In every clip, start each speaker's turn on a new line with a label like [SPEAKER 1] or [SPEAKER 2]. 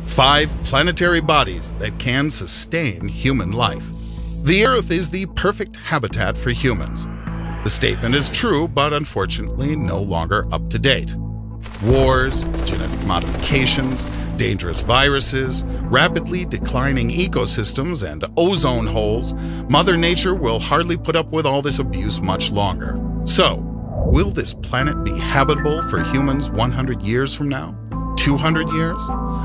[SPEAKER 1] 5 planetary bodies that can sustain human life. The Earth is the perfect habitat for humans. The statement is true, but unfortunately no longer up to date. Wars, genetic modifications, dangerous viruses, rapidly declining ecosystems, and ozone holes. Mother Nature will hardly put up with all this abuse much longer. So, will this planet be habitable for humans 100 years from now? 200 years?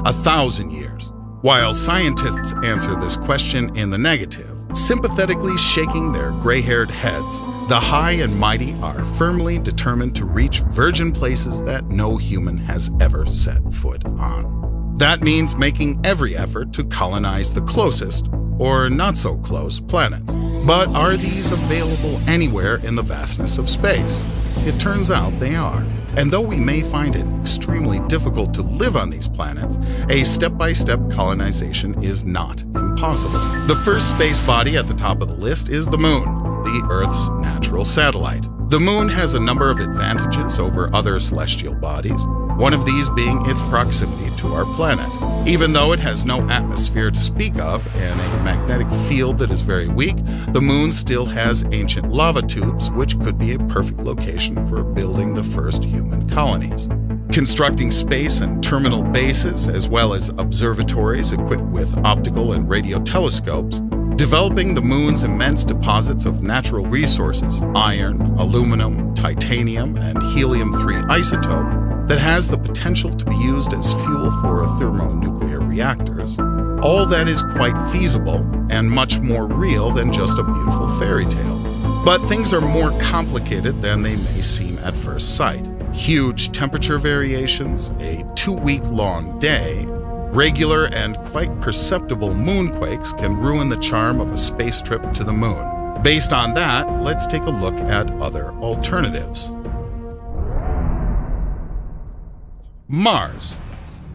[SPEAKER 1] 1,000 years? While scientists answer this question in the negative, sympathetically shaking their gray-haired heads, the high and mighty are firmly determined to reach virgin places that no human has ever set foot on. That means making every effort to colonize the closest, or not-so-close, planets. But are these available anywhere in the vastness of space? It turns out they are. And though we may find it extremely difficult to live on these planets, a step-by-step colonization is not impossible. The first space body at the top of the list is the Moon, the Earth's natural satellite. The Moon has a number of advantages over other celestial bodies, one of these being its proximity to our planet. Even though it has no atmosphere to speak of and a magnetic field that is very weak, the Moon still has ancient lava tubes, which could be a perfect location for building the first human colonies. Constructing space and terminal bases, as well as observatories equipped with optical and radio telescopes, developing the Moon's immense deposits of natural resources, iron, aluminum, titanium, and helium-3 isotope, that has the potential to be used as fuel for thermonuclear reactors. All that is quite feasible and much more real than just a beautiful fairy tale. But things are more complicated than they may seem at first sight. Huge temperature variations, a 2-week-long day, regular and quite perceptible moonquakes can ruin the charm of a space trip to the Moon. Based on that, let's take a look at other alternatives. Mars.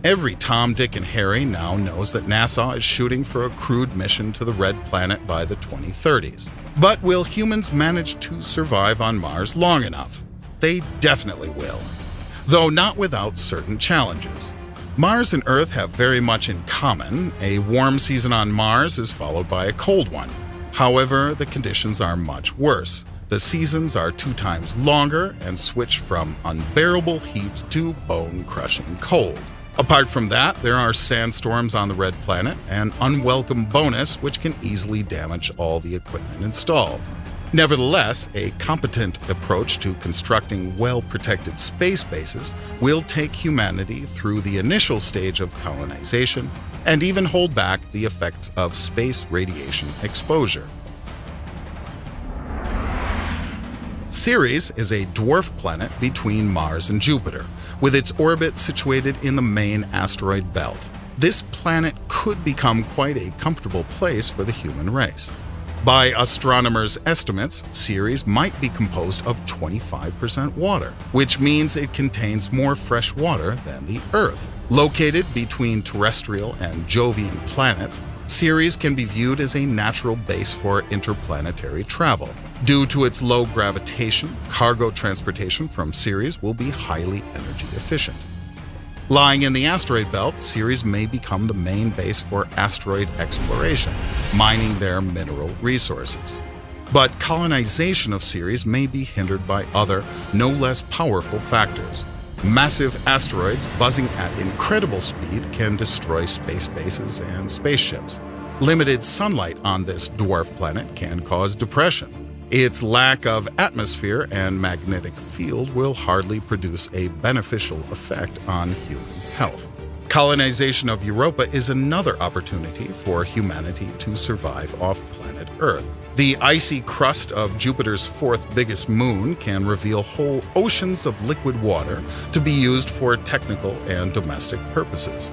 [SPEAKER 1] Every Tom, Dick, and Harry now knows that NASA is shooting for a crewed mission to the Red Planet by the 2030s. But will humans manage to survive on Mars long enough? They definitely will, though not without certain challenges. Mars and Earth have very much in common. A warm season on Mars is followed by a cold one. However, the conditions are much worse. The seasons are 2 times longer and switch from unbearable heat to bone-crushing cold. Apart from that, there are sandstorms on the Red Planet, an unwelcome bonus which can easily damage all the equipment installed. Nevertheless, a competent approach to constructing well-protected space bases will take humanity through the initial stage of colonization and even hold back the effects of space radiation exposure. Ceres is a dwarf planet between Mars and Jupiter, with its orbit situated in the main asteroid belt. This planet could become quite a comfortable place for the human race. By astronomers' estimates, Ceres might be composed of 25% water, which means it contains more fresh water than the Earth. Located between terrestrial and Jovian planets, Ceres can be viewed as a natural base for interplanetary travel. Due to its low gravitation, cargo transportation from Ceres will be highly energy efficient. Lying in the asteroid belt, Ceres may become the main base for asteroid exploration, mining their mineral resources. But colonization of Ceres may be hindered by other, no less powerful factors. Massive asteroids buzzing at incredible speed can destroy space bases and spaceships. Limited sunlight on this dwarf planet can cause depression. Its lack of atmosphere and magnetic field will hardly produce a beneficial effect on human health. Colonization of Europa is another opportunity for humanity to survive off planet Earth. The icy crust of Jupiter's 4th biggest moon can reveal whole oceans of liquid water to be used for technical and domestic purposes.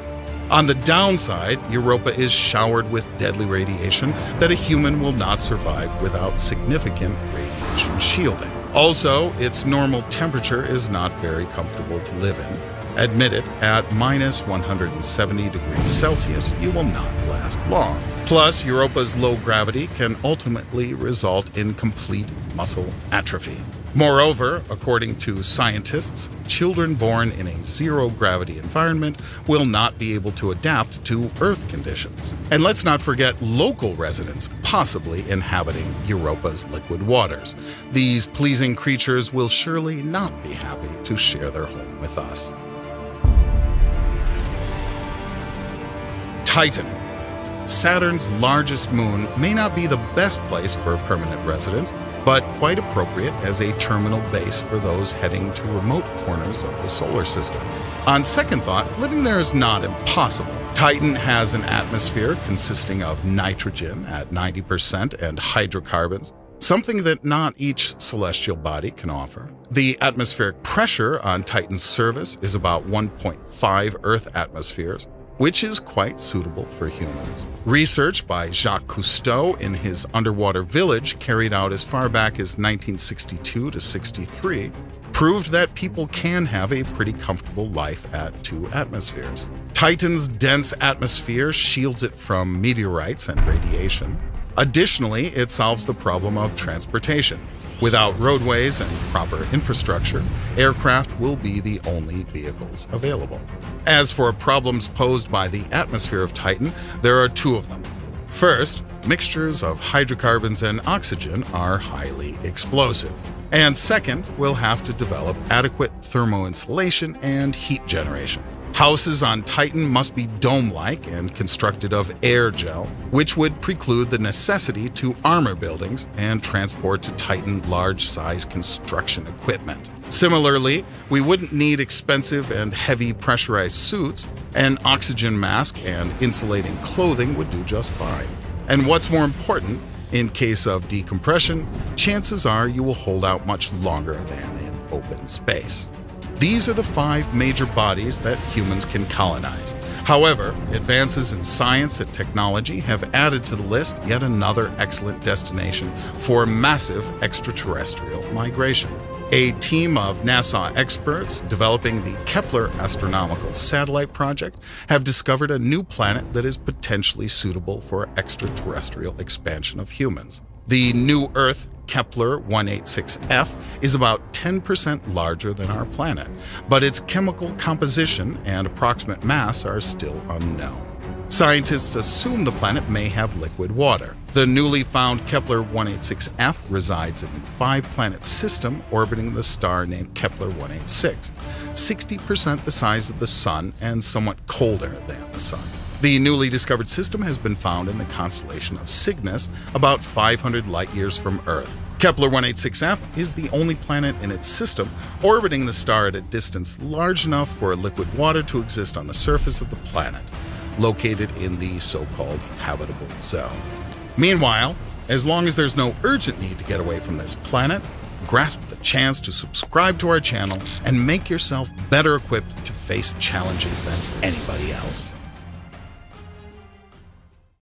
[SPEAKER 1] On the downside, Europa is showered with deadly radiation that a human will not survive without significant radiation shielding. Also, its normal temperature is not very comfortable to live in. Admit it, at minus 170 degrees Celsius, you will not last long. Plus, Europa's low gravity can ultimately result in complete muscle atrophy. Moreover, according to scientists, children born in a zero-gravity environment will not be able to adapt to Earth conditions. And let's not forget local residents possibly inhabiting Europa's liquid waters. These pleasing creatures will surely not be happy to share their home with us. Titan. Saturn's largest moon may not be the best place for permanent residence, but quite appropriate as a terminal base for those heading to remote corners of the solar system. On second thought, living there is not impossible. Titan has an atmosphere consisting of nitrogen at 90% and hydrocarbons, something that not each celestial body can offer. The atmospheric pressure on Titan's surface is about 1.5 Earth atmospheres, which is quite suitable for humans. Research by Jacques Cousteau in his underwater village, carried out as far back as 1962 to 63, proved that people can have a pretty comfortable life at 2 atmospheres. Titan's dense atmosphere shields it from meteorites and radiation. Additionally, it solves the problem of transportation. Without roadways and proper infrastructure, aircraft will be the only vehicles available. As for problems posed by the atmosphere of Titan, there are 2 of them. First, mixtures of hydrocarbons and oxygen are highly explosive. And second, we'll have to develop adequate thermoinsulation and heat generation. Houses on Titan must be dome-like and constructed of air gel, which would preclude the necessity to armor buildings and transport to Titan large-size construction equipment. Similarly, we wouldn't need expensive and heavy pressurized suits. An oxygen mask and insulating clothing would do just fine. And what's more important, in case of decompression, chances are you will hold out much longer than in open space. These are the 5 major bodies that humans can colonize. However, advances in science and technology have added to the list yet another excellent destination for massive extraterrestrial migration. A team of NASA experts developing the Kepler Astronomical Satellite Project have discovered a new planet that is potentially suitable for extraterrestrial expansion of humans. The new Earth, Kepler 186f, is about 10% larger than our planet, but its chemical composition and approximate mass are still unknown. Scientists assume the planet may have liquid water. The newly found Kepler 186f resides in the 5-planet system orbiting the star named Kepler 186, 60% the size of the Sun and somewhat colder than the Sun. The newly discovered system has been found in the constellation of Cygnus, about 500 light-years from Earth. Kepler 186f is the only planet in its system orbiting the star at a distance large enough for liquid water to exist on the surface of the planet, located in the so-called habitable zone. Meanwhile, as long as there's no urgent need to get away from this planet, grasp the chance to subscribe to our channel and make yourself better equipped to face challenges than anybody else.